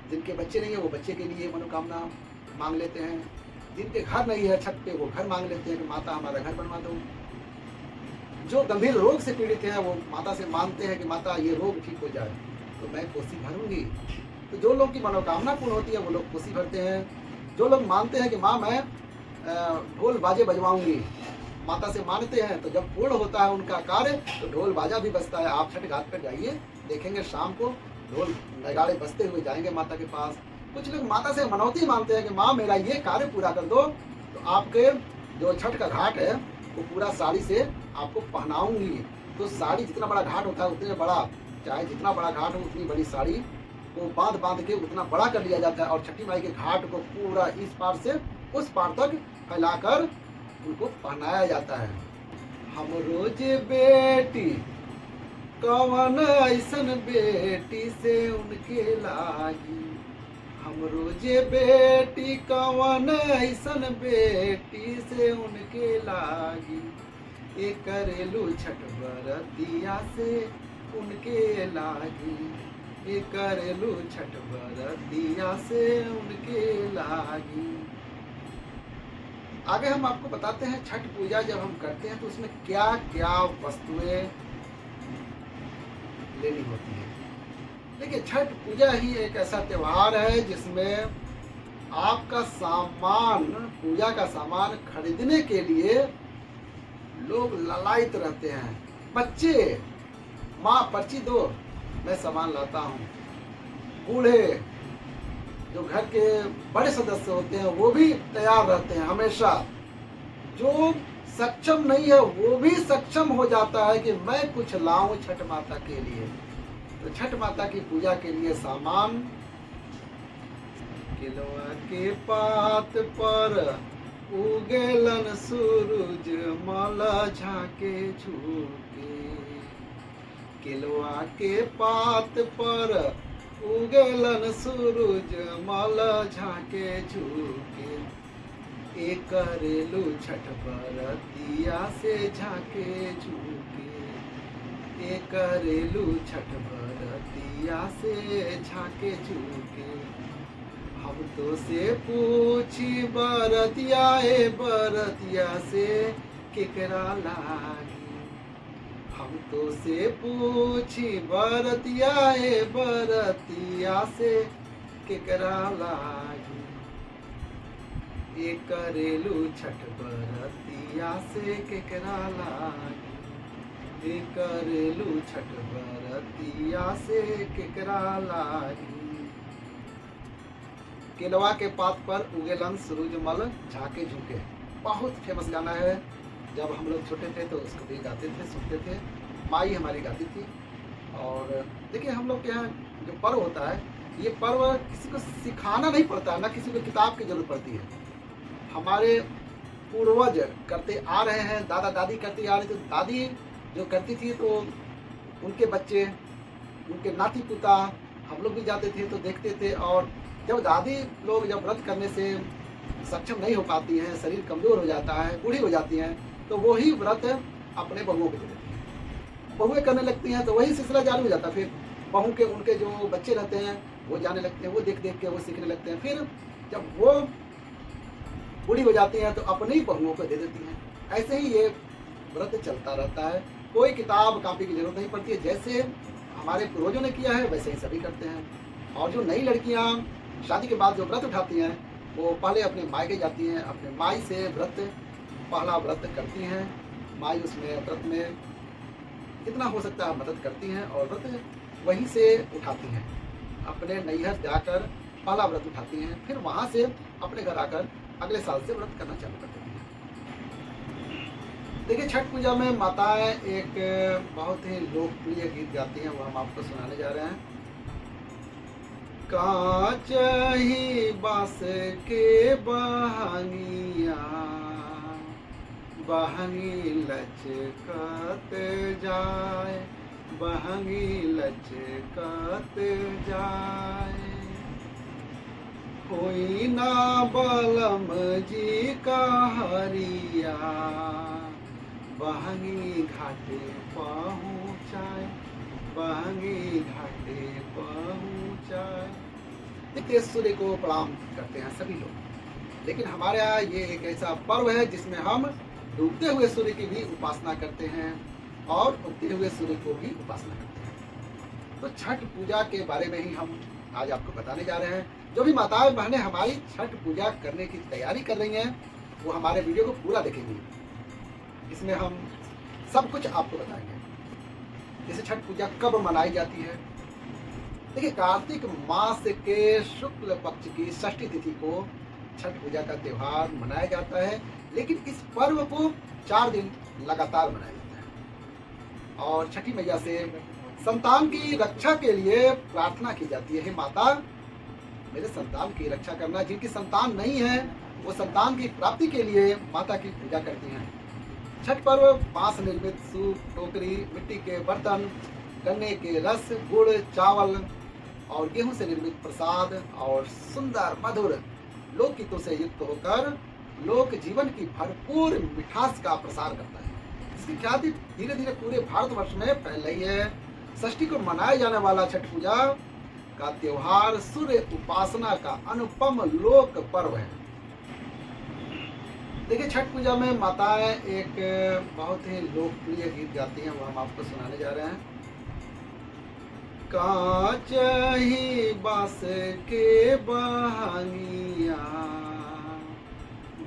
जिनके बच्चे नहीं है वो बच्चे के लिए मनोकामना मांग लेते हैं, जिनके घर नहीं है छत पे वो घर मांग लेते हैं कि माता हमारा घर बनवा दो। जो गंभीर रोग से पीड़ित हैं वो माता से मांगते हैं कि माता ये रोग ठीक हो जाए तो मैं कोसी भरूंगी। तो जो लोग की मनोकामना पूर्ण होती है वो लोग कोसी भरते हैं। जो लोग मानते हैं कि माँ मैं ढोल बाजे बजवाऊंगी, माता से मानते हैं, तो जब पूर्ण होता है उनका कार्य तो ढोल बाजा भी बजता है। आप छठ घाट पर जाइए, देखेंगे शाम को ढोल नगाड़े बजते हुए जाएंगे माता के पास। कुछ लोग माता से मनौती मानते हैं कि माँ मेरा ये कार्य पूरा कर दो, तो आपके जो छठ का घाट है वो पूरा साड़ी से आपको पहनाऊंगी। तो साड़ी जितना बड़ा घाट होता है उतने बड़ा, चाहे जितना बड़ा घाट हो उतनी बड़ी साड़ी को बांध बांध के उतना बड़ा कर लिया जाता है और छठी माई के घाट को पूरा इस पार से उस पार तक फैलाकर उनको पहनाया जाता है। हम रोज बेटी कवन ऐसन बेटी से उनके लागी, हम रोजे बेटी कवन ऐसन बेटी से उनके लागी, ए करेलू छठ बरतिया से उनके लागी, ए करेलू छठ बरतिया से उनके लागी। आगे हम आपको बताते हैं छठ पूजा जब हम करते हैं तो उसमें क्या क्या वस्तुएं लेनी होती है। देखिए छठ पूजा ही एक ऐसा त्योहार है जिसमें आपका सामान, पूजा का सामान खरीदने के लिए लोग ललायित रहते हैं। बच्चे, माँ पर्ची दो मैं सामान लाता हूँ। बूढ़े, जो घर के बड़े सदस्य होते हैं वो भी तैयार रहते हैं हमेशा। जो सक्षम नहीं है वो भी सक्षम हो जाता है कि मैं कुछ लाऊं छठ माता के लिए। तो छठ माता की पूजा के लिए सामान, किलवा के पात पर उगेलन सूरज माला झाके झुके, किलवा के पात पर उगेलन सूरज माला झाके झुके, ए करेलू छठ बरतिया से झाके झुके, ए करेलू छठ बरतिया से झाके झुके। हम तो से पूछी बरतिया ए बरतिया से केकरा लागी, हम तो से पूछी बरतिया ए बरतिया से केकरा लागी, ए करेलू छठ बरतिया से केकरा लागी, ए करेलू छठ बरतिया से केकरा लागी। केलवा के पात पर उगेलन सूरजमल झाके झुके, बहुत फेमस गाना है। जब हम लोग छोटे थे तो उसको भी गाते थे, सुनते थे, माई हमारी गाती थी। और देखिए हम लोग के यहाँ जो पर्व होता है, ये पर्व किसी को सिखाना नहीं पड़ता है, ना किसी को किताब की जरूरत पड़ती है। हमारे पूर्वज करते आ रहे हैं, दादा दादी करते आ रहे थे। दादी जो करती थी तो उनके बच्चे, उनके नाती पुता, हम लोग भी जाते थे तो देखते थे। और जब दादी लोग जब व्रत करने से सक्षम नहीं हो पाती हैं, शरीर कमज़ोर हो जाता है, बूढ़ी हो जाती हैं, तो वही व्रत अपने बहुओं को दे देती हैं। बहुएं करने लगती हैं तो वही सिलसिला जारी हो जाता है। फिर बहू के उनके जो बच्चे रहते हैं वो जाने लगते हैं, वो देख देख के वो सीखने लगते हैं। फिर जब वो बूढ़ी हो जाती हैं तो अपनी बहुओं को दे देती हैं। ऐसे ही ये व्रत चलता रहता है, कोई किताब कापी की जरूरत नहीं पड़ती है। जैसे हमारे पूर्वजों ने किया है वैसे ही सभी करते हैं। और जो नई लड़कियां शादी के बाद जो व्रत उठाती हैं वो पहले अपने मायके जाती हैं, अपने माई से व्रत, पहला व्रत करती हैं। माई उसमें व्रत में जितना हो सकता है मदद करती हैं और व्रत वहीं से उठाती हैं। अपने नैहर जाकर पहला व्रत उठाती हैं, फिर वहाँ से अपने घर आकर अगले साल से व्रत करना चालू कर देती हैं। देखिए छठ पूजा में माताएं एक बहुत ही लोकप्रिय गीत गाती हैं, वो हम आपको सुनाने जा रहे हैं। कांच ही बांस के बहंगिया, बहंगी लचकत जाए, बहंगी लचकत जाए, कोई ना बलम जी का हरिया, बहंगी घाटे पहुँचाए, बहंगी घाटे पहुँचाए, देखते सूर्य को प्रणाम करते हैं सभी लोग, लेकिन हमारे यहाँ ये एक ऐसा पर्व है जिसमें हम डूबते हुए सूर्य की भी उपासना करते हैं और उगते हुए सूर्य को भी उपासना करते हैं। तो छठ पूजा के बारे में ही हम आज आपको बताने जा रहे हैं। जो भी माताएं बहनें हमारी छठ पूजा करने की तैयारी कर रही हैं वो हमारे वीडियो को पूरा देखेंगी। इसमें हम सब कुछ आपको बताएंगे। जैसे छठ पूजा कब मनाई जाती है। देखिए, कार्तिक मास के शुक्ल पक्ष की षष्ठी तिथि को छठ पूजा का त्योहार मनाया जाता है, लेकिन इस पर्व को 4 दिन लगातार मनाया जाता है और छठी मैया से संतान की रक्षा के लिए प्रार्थना की जाती है। हे माता, मेरे संतान की रक्षा करना। जिनकी संतान नहीं है वो संतान की प्राप्ति के लिए माता की पूजा करती हैं। छठ पर्व बांस निर्मित सूप, टोकरी, मिट्टी के बर्तन, गन्ने के रस, गुड़, चावल और गेहूं से निर्मित प्रसाद और सुंदर मधुर लोकगीतों से युक्त होकर लोक जीवन की भरपूर मिठास का प्रसार करता है। इसकी ख्याति धीरे धीरे पूरे भारतवर्ष में फैल रही है। षष्ठी को मनाया जाने वाला छठ पूजा का त्योहार सूर्य उपासना का अनुपम लोक पर्व है। देखिए, छठ पूजा में माताएं एक बहुत ही लोकप्रिय गीत गाती हैं, वो हम आपको सुनाने जा रहे हैं। कांच ही बांस के बहंगिया,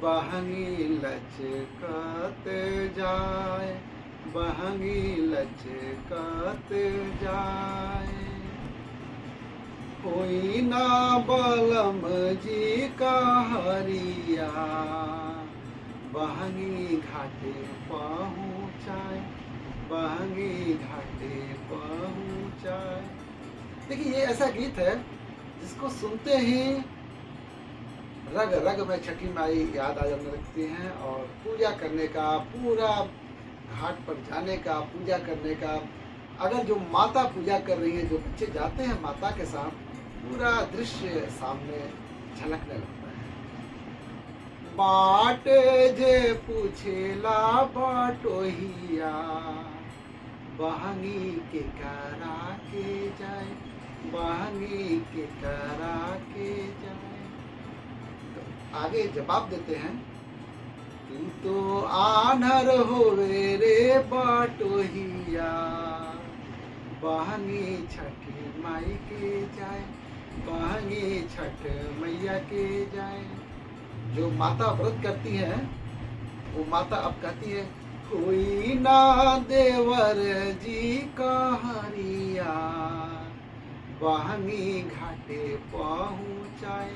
बहंगी लचकत जाए, बहंगी लचकत जाए। कोई ना बलम जी का हरिया, बहंगी घाटे पहुँचाए, बहंगी घाटे पहुँचाए। देखिए, ये ऐसा गीत है जिसको सुनते ही रग रग में छठी माई याद आ जाने लगती हैं और पूजा करने का, पूरा घाट पर जाने का, पूजा करने का, अगर जो माता पूजा कर रही है, जो बच्चे जाते हैं माता के साथ, पूरा दृश्य सामने झलकने लगता है। बाट जे पूछेला बाटोहिया, बहंगी के करा के जाए, बहंगी के करा के जाए। तो आगे जवाब देते हैं, तू तो आन्हर होवे रे बाटोहिया, बहंगी छठी माई के जाए, बहंगी छठ मैया के जाए। जो माता व्रत करती है वो माता अब कहती है, कोई ना देवर जी का हरिया, बहंगी घाटे पहुँचाए,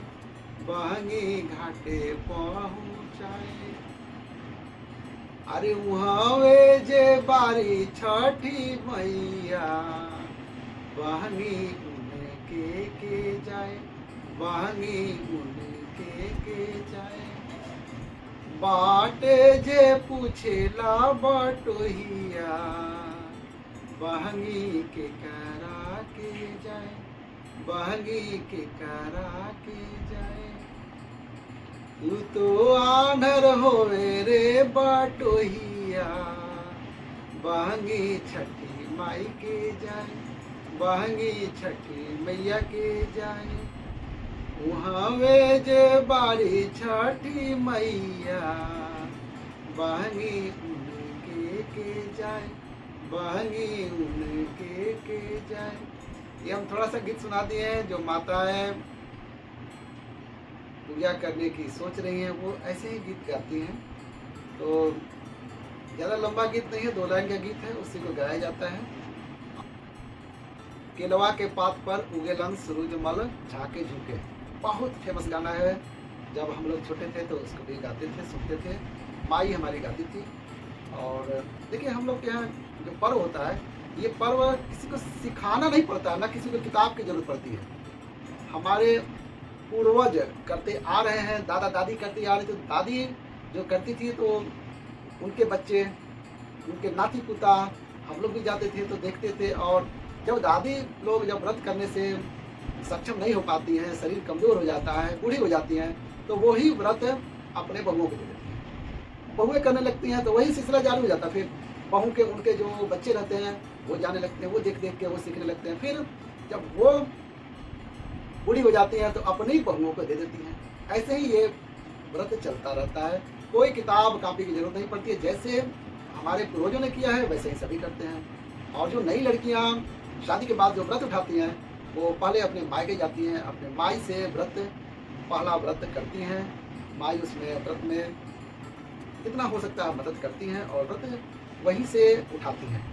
बहंगी घाटे पहुँचाए। अरे उहावे जे बारी छठी मैया, बहंगी उनके जाए, बहंगी उनके जाए। बाटे जे पूछेला बटोहिया, बहंगी के करा के जाए, बहंगी के करा के जाए। तू तो आंधर होवे रे बटोहिया, बहंगी छठी माई के जाए, बहंगी छठी मैया के जाए। उहावे जे बारी छठी मैया, बहंगी उनके के जाए, बहंगी उनके के जाए। ये हम थोड़ा सा गीत सुना दिए हैं। जो माताएं पूजा करने की सोच रही हैं वो ऐसे ही गीत गाती हैं। तो ज़्यादा लंबा गीत नहीं है, 2 लाइन का गीत है, उसी को गाया जाता है। केलवा के पात पर उगेलन सूरजमल झाके झुके, बहुत फेमस गाना है। जब हम लोग छोटे थे तो उसको भी गाते थे, सुनते थे। माई हमारी गाती थी। और देखिए, हम लोग के यहाँ जो पर्व होता है, ये पर्व किसी को सिखाना नहीं पड़ता, ना किसी को किताब की जरूरत पड़ती है। हमारे पूर्वज करते आ रहे हैं, दादा दादी करते आ रहे थे। दादी जो करती थी तो उनके बच्चे, उनके नाती पुता, हम लोग भी जाते थे तो देखते थे। और जब दादी लोग जब व्रत करने से सक्षम नहीं हो पाती हैं, शरीर कमज़ोर हो जाता है, बूढ़ी हो जाती हैं, तो वही व्रत अपने बहुओं को दे देती हैं। बहुएँ करने लगती हैं तो वही सिलसिला जारी हो जाता है। फिर बहू के उनके जो बच्चे रहते हैं वो जाने लगते हैं, वो देख देख के वो सीखने लगते हैं। फिर जब वो बूढ़ी हो जाती हैं तो अपनी बहुओं को दे देती हैं। ऐसे ही ये व्रत चलता रहता है। कोई किताब कापी की जरूरत नहीं पड़ती है। जैसे हमारे पूर्वजों ने किया है वैसे ही सभी करते हैं। और जो नई लड़कियां शादी के बाद जो व्रत उठाती हैं वो पहले अपने मायके जाती हैं, अपने माई से व्रत पहला व्रत करती हैं। माई उसमें व्रत में जितना हो सकता है मदद करती हैं और व्रत वहीं से उठाती हैं।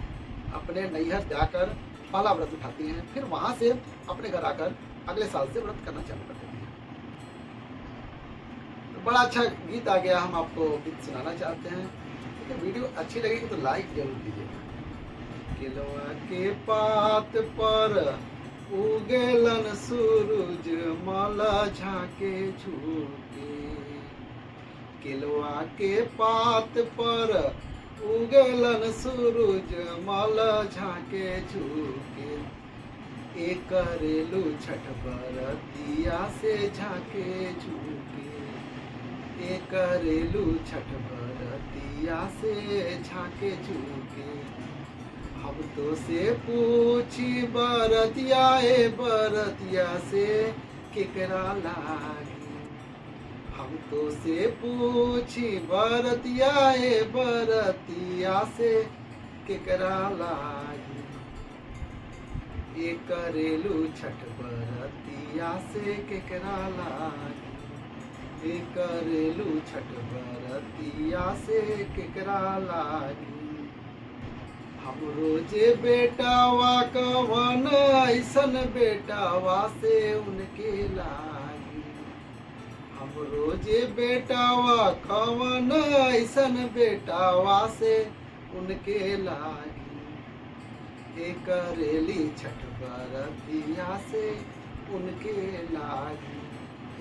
अपने नैहर जाकर पहला व्रत उठाती हैं, फिर वहाँ से अपने घर आकर अगले साल से व्रत करना चालू कर देती हैं। तो बड़ा अच्छा गीत आ गया, हम आपको गीत सुनाना चाहते हैं। तो वीडियो अच्छी लगेगी तो लाइक जरूर कीजिएगा। केलवा के पात पर उगेलन सूरज माला झाके झुके। केलवा के पात पर उगेलन सूरज माला झाके झुके। एक करेलू छठ बरतिया से झाके झुके। एक करेलू छठ बरतिया से झाके झुके। हम तो से पूछी बरतिया ए बरतिया से केकरा लागी। हम तो से पूछी बरतिया ए बरतिया से केकरा लागी। ए करेलू छठ बरतिया से केकरा लागी। ए करेलू छठ बरतिया से केकरा लागी। हम रोजे बेटावा कवन ऐसन बेटावा से उनके लागी। हम रोजे बेटावा कवन ऐसन बेटावा से उनके लागी। ए करेली छठ बरतिया से उनके लागी।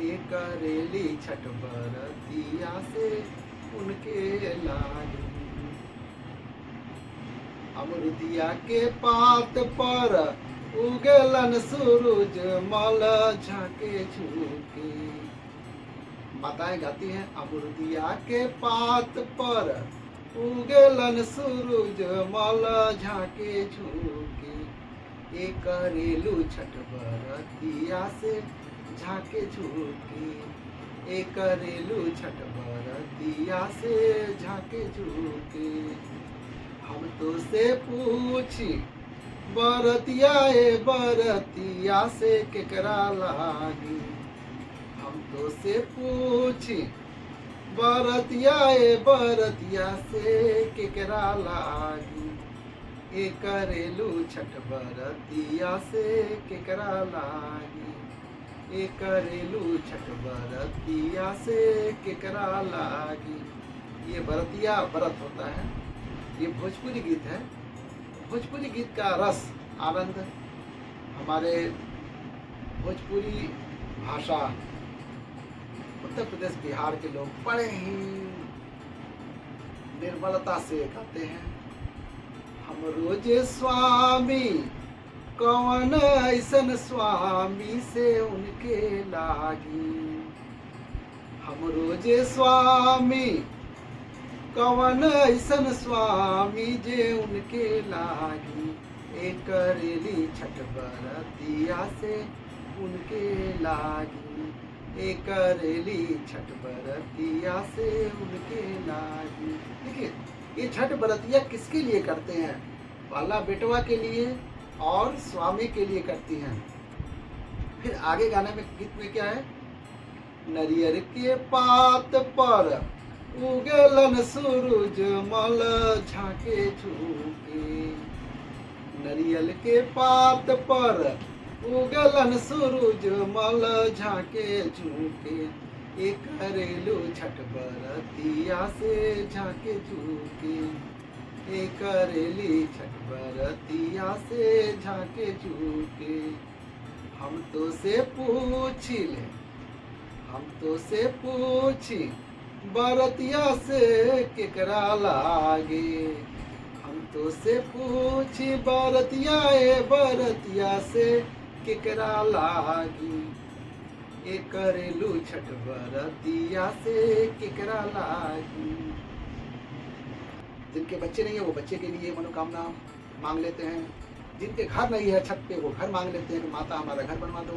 ए करेली छठ बरतिया से उनके लागी। अमृतिया के पात पर उगलन सूरज मल झाके झुके। माताएं गाती हैं अमृतिया के पात पर उगलन सूरज मल झाके झुके। ए करेलू छठ बरतिया से झाके झुके। ए करेलू छठ बरतिया से झाके झुके। हम तो से पूछी बरतिया ए बरतिया से केकरा लागी। हम तो से पूछी बरतिया ए बरतिया से केकरा लागी। ए करेलू छठ बरतिया से केकरा लागी। ए करेलू छठ बरतिया से केकरा लागी। ये बरतिया व्रत होता है। ये भोजपुरी गीत है। भोजपुरी गीत का रस आनंद हमारे भोजपुरी भाषा उत्तर प्रदेश बिहार के लोग बड़े ही निर्मलता से गाते हैं। हम रोजे स्वामी कौन ऐसन स्वामी से उनके लागी। हम रोजे स्वामी कवन ऐसन स्वामी जे उनके लागी। ए करेली छठ बरतिया से उनके लागी। ए करेली छठ बरतिया से उनके लागी। देखिए ये छठ बरतिया किसके लिए करते हैं? वाला बेटवा के लिए और स्वामी के लिए करती हैं। फिर आगे गाने में गीत में क्या है? नरियर के पात पर उगलन सूरज मल झाके झुके। नरियल के पात पर उगलन सूरज मल झाके झुके। ए करेलू छठ बरतिया से झाके झुके। ए करेली छठ बरतिया से झाके झुके। हम तो से पूछी ले, हम तो से पूछी बरतिया से केकरा लागे। हम तो से पूछी बरतिया ए बरतिया से केकरा लागी। ए करेलू छठ बरतिया से केकरा लागी। जिनके बच्चे नहीं है वो बच्चे के लिए मनोकामना मांग लेते हैं। जिनके घर नहीं है छत पे वो घर मांग लेते हैं कि माता हमारा घर बनवा दो।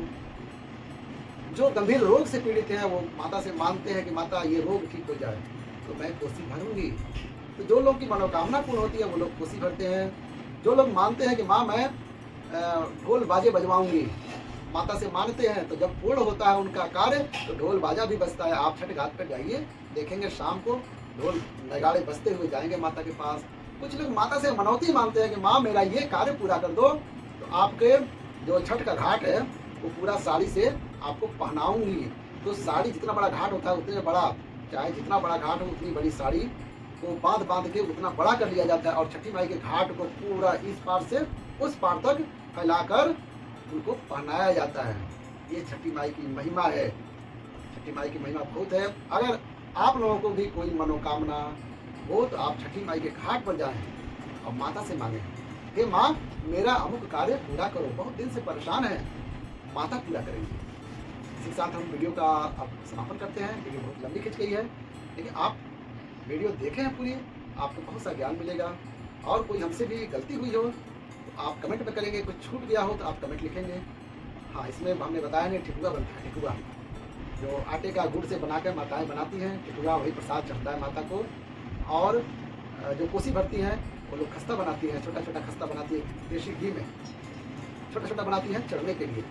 जो गंभीर रोग से पीड़ित हैं वो माता से मांगते हैं कि माता ये रोग ठीक हो जाए, तो मैं कोसी भरूंगी। तो जो लोग की मनोकामना पूर्ण होती है वो लोग कोसी भरते हैं। जो लोग मानते हैं कि माँ मैं ढोल बाजे बजवाऊंगी, माता से मानते हैं, तो जब पूर्ण होता है उनका कार्य तो ढोल बाजा भी बजता है। आप छठ घाट पर जाइए, देखेंगे शाम को ढोल नगाड़े बजते हुए जाएंगे माता के पास। कुछ लोग माता से मनौती मानते हैं कि माँ मेरा ये कार्य पूरा कर दो, तो आपके जो छठ का घाट है वो पूरा साड़ी से आपको पहनाऊंगी। तो साड़ी जितना बड़ा घाट होता है उतने बड़ा, चाहे जितना बड़ा घाट हो उतनी बड़ी साड़ी को बांध बांध के उतना बड़ा कर लिया जाता है, और छठी माई के घाट को पूरा इस पार से उस पार तक फैलाकर उनको पहनाया जाता है। ये छठी माई की महिमा है। छठी माई की महिमा बहुत है। अगर आप लोगों को भी कोई मनोकामना हो तो आप छठी माई के घाट पर जाएं और माता से मांगें, हे माँ मेरा अमुक कार्य पूरा करो, बहुत दिन से परेशान है, माता पूरा करेंगी। इसी के साथ हम वीडियो का अब समापन करते हैं। वीडियो बहुत लंबी खिंच गई है, लेकिन आप वीडियो देखें हैं पूरी, आपको बहुत सा ज्ञान मिलेगा। और कोई हमसे भी गलती हुई हो तो आप कमेंट में करेंगे, कुछ छूट गया हो तो आप कमेंट लिखेंगे। हाँ, इसमें हमने बताया नहीं, ठिकुआ बनता है। ठिकुआ जो आटे का गुड़ से बनाकर माताएं बनाती हैं, ठिकुआ वही प्रसाद चढ़ता है माता को। और जो कोसी भरती हैं वो लोग खस्ता बनाती हैं, छोटा छोटा खस्ता बनाती है, देसी घी में छोटा छोटा बनाती हैं चढ़ने के लिए,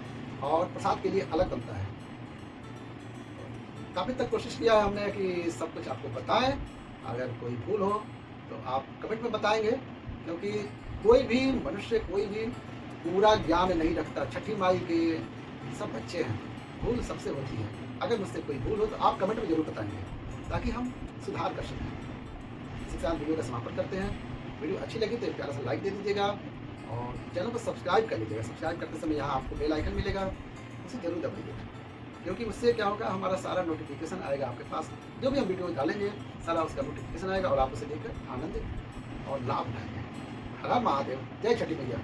और प्रसाद के लिए अलग बनता है। काफ़ी तक कोशिश किया है हमने कि सब कुछ आपको बताएं। अगर कोई भूल हो तो आप कमेंट में बताएंगे, क्योंकि कोई भी मनुष्य कोई भी पूरा ज्ञान नहीं रखता। छठी माई के सब बच्चे हैं, भूल सबसे होती है। अगर मुझसे कोई भूल हो तो आप कमेंट में जरूर बताएंगे, ताकि हम सुधार कर सकें। इसी के साथ वीडियो का समापन करते हैं। वीडियो अच्छी लगी तो एक प्यारा सा लाइक दे दीजिएगा, और चैनल को सब्सक्राइब कर लीजिएगा। सब्सक्राइब करते समय यहाँ आपको बेल आइकन मिलेगा, उसे जरूर दबाइएगा, क्योंकि उससे क्या होगा, हमारा सारा नोटिफिकेशन आएगा आपके पास। जो भी हम वीडियो डालेंगे सारा उसका नोटिफिकेशन आएगा, और आप उसे देखकर आनंद और लाभ उठाएंगे। हर हर महादेव, जय छठी मैया।